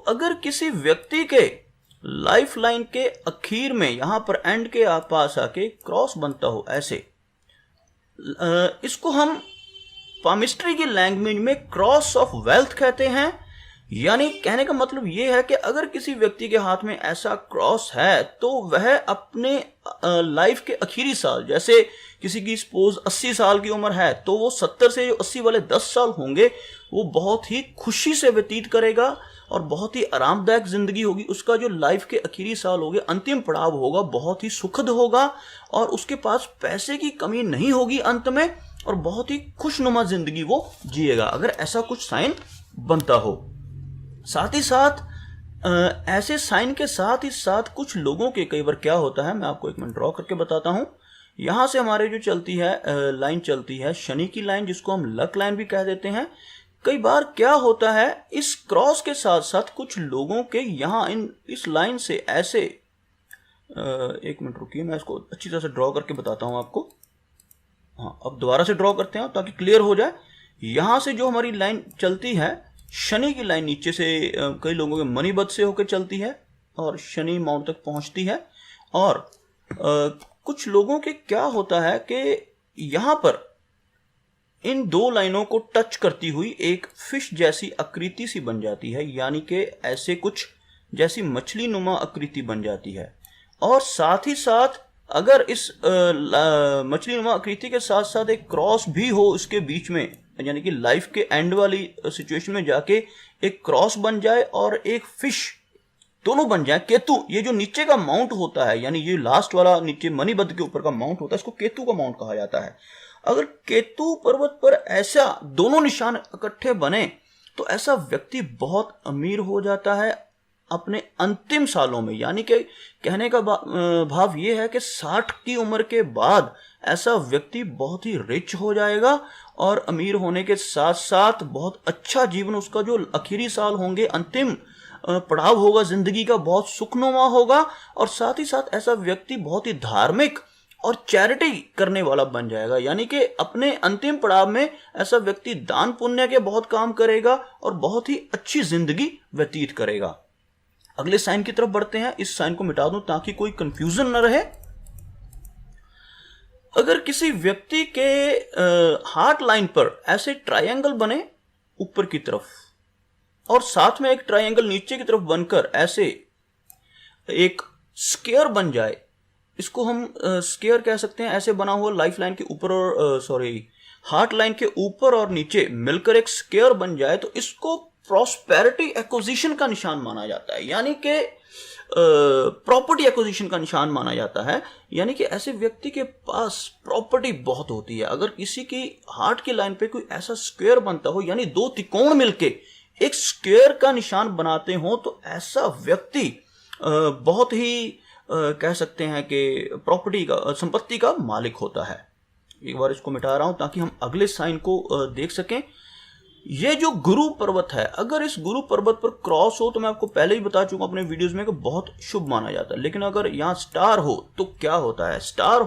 अगर किसी व्यक्ति के लाइफ लाइन के आखिर में यहां पर एंड के पास आके क्रॉस बनता हो ऐसे, इसको हम पामिस्ट्री की लैंग्वेज में क्रॉस ऑफ वेल्थ कहते हैं। यानी कहने का मतलब यह है कि अगर किसी व्यक्ति के हाथ में ऐसा क्रॉस है तो वह अपने लाइफ के आखिरी साल, जैसे किसी की सपोज 80 साल की उम्र है तो वो 70 से जो 80 वाले 10 साल होंगे वो बहुत ही खुशी से व्यतीत करेगा और बहुत ही आरामदायक जिंदगी होगी। उसका जो लाइफ के आखिरी साल होंगे, अंतिम पड़ाव होगा, बहुत ही सुखद होगा और उसके पास पैसे की कमी नहीं होगी अंत में, और बहुत ही खुशनुमा जिंदगी वो जिएगा अगर ऐसा कुछ साइन बनता हो। साथ ही साथ ऐसे साइन के साथ ही साथ कुछ लोगों के कई बार क्या होता है, मैं आपको एक मिनट ड्रॉ करके बताता हूं। यहां से हमारे जो चलती है लाइन चलती है शनि की लाइन, जिसको हम लक लाइन भी कह देते हैं। कई बार क्या होता है इस क्रॉस के साथ साथ कुछ लोगों के यहां इस लाइन से ऐसे, एक मिनट रुकिए मैं इसको अच्छी तरह से ड्रॉ करके बताता हूं आपको। हाँ, अब दोबारा से ड्रॉ करते हैं ताकि क्लियर हो जाए। यहां से जो हमारी लाइन चलती है शनि की लाइन, नीचे से कई लोगों के मणिबद्ध से होकर चलती है और शनि माउंट तक पहुंचती है। और कुछ लोगों के क्या होता है कि यहां पर इन दो लाइनों को टच करती हुई एक फिश जैसी आकृति सी बन जाती है, यानी कि ऐसे कुछ जैसी मछली नुमा आकृति बन जाती है। और साथ ही साथ अगर इस मछली नुमा आकृति के साथ साथ एक क्रॉस भी हो इसके बीच में, यानी कि लाइफ के एंड वाली सिचुएशन में जाके एक क्रॉस बन जाए और एक फिश दोनों बन जाए, केतु, ये जो नीचे का माउंट होता है, यानी ये लास्ट वाला नीचे मणिबद्ध के ऊपर का माउंट होता है, इसको केतु का माउंट कहा जाता है। अगर केतु पर्वत पर ऐसा दोनों निशान इकट्ठे बने तो ऐसा व्यक्ति बहुत अमीर हो जाता है अपने अंतिम सालों में। यानी कि कहने का भाव ये है कि 60 की उम्र के बाद ऐसा व्यक्ति बहुत ही रिच हो जाएगा और अमीर होने के साथ साथ बहुत अच्छा जीवन, उसका जो आखिरी साल होंगे, अंतिम पड़ाव होगा जिंदगी का, बहुत सुखनुमा होगा। और साथ ही साथ ऐसा व्यक्ति बहुत ही धार्मिक और चैरिटी करने वाला बन जाएगा, यानी कि अपने अंतिम पड़ाव में ऐसा व्यक्ति दान पुण्य के बहुत काम करेगा और बहुत ही अच्छी जिंदगी व्यतीत करेगा। अगले साइन की तरफ बढ़ते हैं। इस साइन को मिटा दूं ताकि कोई कंफ्यूजन न रहे। अगर किसी व्यक्ति के हार्ट लाइन पर ऐसे ट्रायंगल बने ऊपर की तरफ और साथ में एक ट्रायंगल नीचे की तरफ बनकर ऐसे एक स्क्वायर बन जाए, इसको हम स्क्वायर कह सकते हैं, ऐसे बना हुआ लाइफ लाइन के ऊपर और हार्ट लाइन के ऊपर और नीचे मिलकर एक स्क्वायर बन जाए, तो इसको प्रॉस्पेरिटी एक्विजिशन का निशान माना जाता है, यानी कि प्रॉपर्टी एक्विजिशन का निशान माना जाता है। यानी कि ऐसे व्यक्ति के पास प्रॉपर्टी बहुत होती है। अगर किसी की हार्ट की लाइन पे कोई ऐसा स्क्वायर बनता हो, यानी दो त्रिकोण मिलके एक स्क्वायर का निशान बनाते हो, तो ऐसा व्यक्ति बहुत ही कह सकते हैं कि प्रॉपर्टी का, संपत्ति का मालिक होता है। एक बार इसको मिटा रहा हूं ताकि हम अगले साइन को देख सकें। ये जो गुरु पर्वत है, अगर इस गुरु पर्वत पर क्रॉस हो तो मैं आपको पहले ही बता चुका अपने वीडियोस में कि बहुत शुभ माना जाता है। लेकिन अगर यहाँ स्टार हो तो क्या होता है, स्टार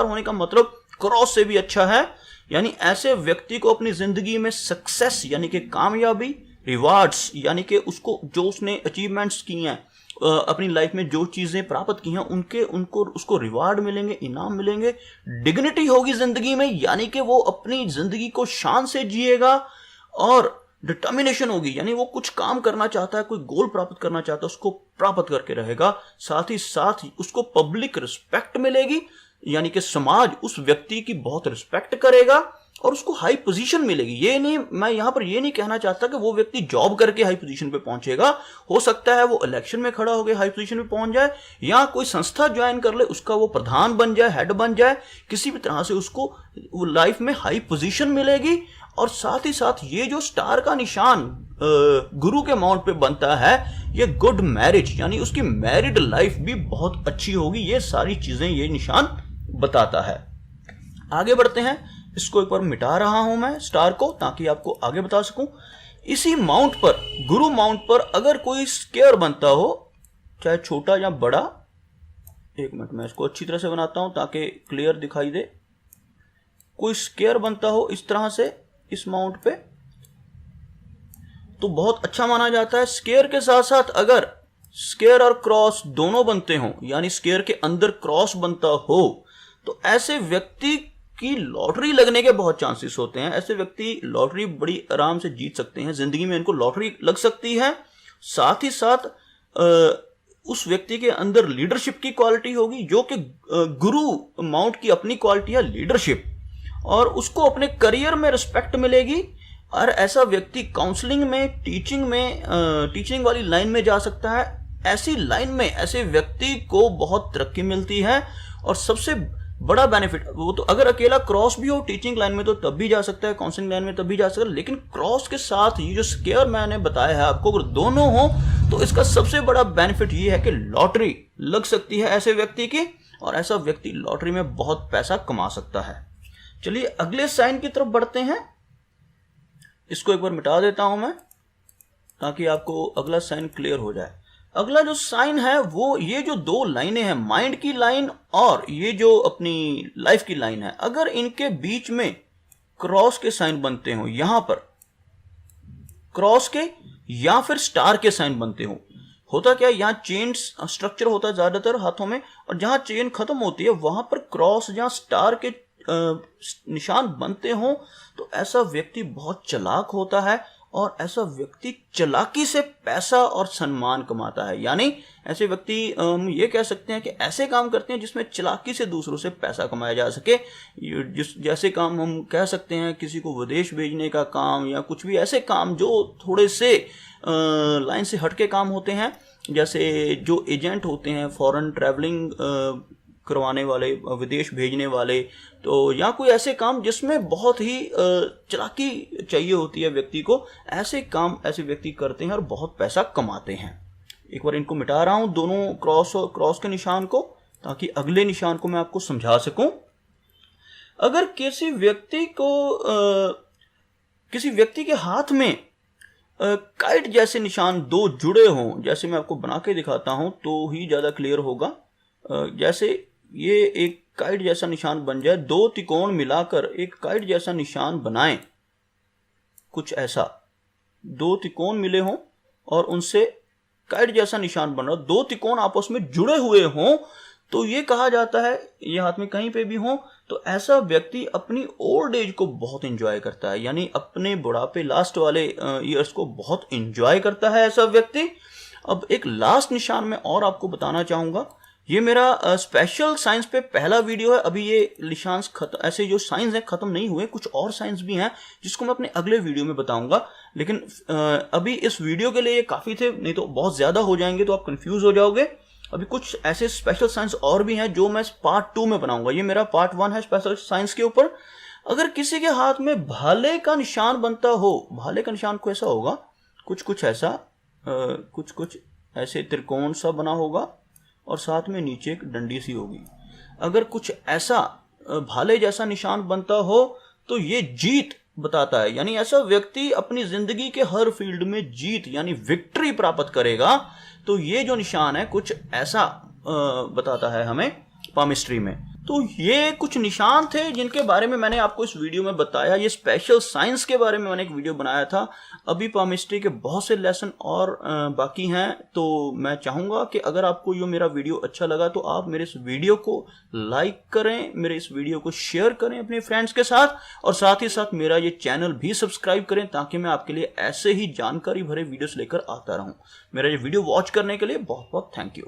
होने का मतलब क्रॉस से भी अच्छा है। यानी ऐसे व्यक्ति को अपनी जिंदगी में सक्सेस यानी कि कामयाबी, रिवार्ड्स यानी कि उसको जो उसने अचीवमेंट्स की हैं, अपनी लाइफ में जो चीजें प्राप्त की हैं उसको रिवार्ड मिलेंगे, इनाम मिलेंगे, डिग्निटी होगी जिंदगी में, यानी कि वो अपनी जिंदगी को शान से जिएगा, और डिटर्मिनेशन होगी, यानी वो कुछ काम करना चाहता है, कोई गोल प्राप्त करना चाहता है, उसको प्राप्त करके रहेगा। साथ ही साथ उसको पब्लिक रिस्पेक्ट मिलेगी, यानी कि समाज उस व्यक्ति की बहुत रिस्पेक्ट करेगा और उसको हाई पोजीशन मिलेगी। ये नहीं, मैं यहां पर ये नहीं कहना चाहता कि वो व्यक्ति जॉब करके हाई पोजीशन पे पहुंचेगा। हो सकता है वो इलेक्शन में खड़ा होकर हाई पोजीशन पे पहुंच जाए, या कोई संस्था ज्वाइन कर ले, उसका वो प्रधान बन जाए, हेड बन जाए, किसी भी तरह से उसको वो लाइफ में हाई पोजीशन मिलेगी। और साथ ही साथ ये जो स्टार का निशान गुरु के माउंट पे बनता है, ये गुड मैरिज यानी उसकी मैरिड लाइफ भी बहुत अच्छी होगी। ये सारी चीजें ये निशान बताता है। आगे बढ़ते हैं। इसको एक बार मिटा रहा हूं मैं स्टार को ताकि आपको आगे बता सकूं। इसी माउंट पर, गुरु माउंट पर अगर कोई स्क्वायर बनता हो, चाहे छोटा या बड़ा, एक मिनट मैं इसको अच्छी तरह से बनाता हूं ताकि क्लियर दिखाई दे। कोई स्क्वायर बनता हो इस तरह से इस माउंट पे, तो बहुत अच्छा माना जाता है। स्क्वायर के साथ साथ अगर स्क्वायर और क्रॉस दोनों बनते हों, यानी स्क्वायर के अंदर क्रॉस बनता हो, तो ऐसे व्यक्ति की लॉटरी लगने के बहुत चांसेस होते हैं। ऐसे व्यक्ति लॉटरी बड़ी आराम से जीत सकते हैं, जिंदगी में इनको लॉटरी लग सकती है। साथ ही साथ उस व्यक्ति के अंदर लीडरशिप की क्वालिटी होगी, जो कि गुरु माउंट की अपनी क्वालिटी है लीडरशिप, और उसको अपने करियर में रिस्पेक्ट मिलेगी। और ऐसा व्यक्ति काउंसलिंग में, टीचिंग वाली लाइन में जा सकता है। ऐसी लाइन में ऐसे व्यक्ति को बहुत तरक्की मिलती है। और सबसे बड़ा बेनिफिट, वो तो अगर अकेला क्रॉस भी हो टीचिंग लाइन में तो तब भी जा सकता है, काउंसलिंग लाइन में तब भी जा सकता है, लेकिन क्रॉस के साथ ये जो स्क्वायर मैंने बताया है आपको, अगर दोनों हो तो इसका सबसे बड़ा बेनिफिट ये है कि लॉटरी लग सकती है ऐसे व्यक्ति की, और ऐसा व्यक्ति लॉटरी में बहुत पैसा कमा सकता है। चलिए अगले साइन की तरफ बढ़ते हैं। इसको एक बार मिटा देता हूं मैं, ताकि आपको अगला साइन क्लियर हो जाए। अगला जो साइन है वो ये जो दो लाइनें हैं, माइंड की लाइन और ये जो अपनी लाइफ की लाइन है, अगर इनके बीच में क्रॉस के साइन बनते हो, यहां पर क्रॉस के या फिर स्टार के साइन बनते हो, होता क्या है, यहां चेन स्ट्रक्चर होता है ज्यादातर हाथों में, और जहां चेन खत्म होती है वहां पर क्रॉस या स्टार के निशान बनते हो, तो ऐसा व्यक्ति बहुत चालाक होता है, और ऐसा व्यक्ति चालाकी से पैसा और सम्मान कमाता है। यानी ऐसे व्यक्ति हम ये कह सकते हैं कि ऐसे काम करते हैं जिसमें चालाकी से दूसरों से पैसा कमाया जा सके। जैसे काम हम कह सकते हैं किसी को विदेश भेजने का काम, या कुछ भी ऐसे काम जो थोड़े से लाइन से हटके काम होते हैं, जैसे जो एजेंट होते हैं फॉरेन ट्रैवलिंग करवाने वाले, विदेश भेजने वाले, तो या कोई ऐसे काम जिसमें बहुत ही चालाकी चाहिए होती है व्यक्ति को, ऐसे काम ऐसे व्यक्ति करते हैं और बहुत पैसा कमाते हैं। एक बार इनको मिटा रहा हूं, दोनों क्रॉस के निशान को, ताकि अगले निशान को मैं आपको समझा सकूं। अगर किसी व्यक्ति के हाथ में काइट जैसे निशान दो जुड़े हों, जैसे मैं आपको बना के दिखाता हूं तो ही ज्यादा क्लियर होगा। जैसे ये एक काइट जैसा निशान बन जाए, दो त्रिकोण मिलाकर एक काइट जैसा निशान बनाएं, कुछ ऐसा दो त्रिकोण मिले हों और उनसे काइट जैसा निशान बन रहा, दो त्रिकोण आपस में जुड़े हुए हों, तो ये कहा जाता है, ये हाथ में कहीं पे भी हो, तो ऐसा व्यक्ति अपनी ओल्ड एज को बहुत एंजॉय करता है, यानी अपने बुढ़ापे लास्ट वाले ईयर्स को बहुत एंजॉय करता है ऐसा व्यक्ति। अब एक लास्ट निशान मैं और आपको बताना चाहूंगा। ये मेरा स्पेशल साइंस पे पहला वीडियो है। अभी ये निशान ऐसे जो साइंस हैं खत्म नहीं हुए, कुछ और साइंस भी हैं जिसको मैं अपने अगले वीडियो में बताऊंगा, लेकिन अभी इस वीडियो के लिए ये काफी थे, नहीं तो बहुत ज्यादा हो जाएंगे तो आप कंफ्यूज हो जाओगे। अभी कुछ ऐसे स्पेशल साइंस और भी हैं जो मैं पार्ट 2 में बनाऊंगा। ये मेरा पार्ट 1 है स्पेशल साइंस के ऊपर। अगर किसी के हाथ में भाले का निशान बनता हो, भाले का निशान को ऐसा होगा, कुछ ऐसा, कुछ ऐसे त्रिकोण सा बना होगा, और साथ में नीचे एक डंडी सी होगी। अगर कुछ ऐसा भाले जैसा निशान बनता हो तो ये जीत बताता है, यानी ऐसा व्यक्ति अपनी जिंदगी के हर फील्ड में जीत यानी विक्ट्री प्राप्त करेगा। तो ये जो निशान है कुछ ऐसा बताता है हमें पामिस्ट्री में। तो ये कुछ निशान थे जिनके बारे में मैंने आपको इस वीडियो में बताया। ये स्पेशल साइंस के बारे में मैंने एक वीडियो बनाया था। अभी पामिस्ट्री के बहुत से लेसन और बाकी हैं, तो मैं चाहूँगा कि अगर आपको ये मेरा वीडियो अच्छा लगा तो आप मेरे इस वीडियो को लाइक करें, मेरे इस वीडियो को शेयर करें अपने फ्रेंड्स के साथ, और साथ ही साथ मेरा ये चैनल भी सब्सक्राइब करें, ताकि मैं आपके लिए ऐसे ही जानकारी भरे वीडियोस लेकर आता रहूँ। मेरा ये वीडियो वॉच करने के लिए बहुत बहुत थैंक यू।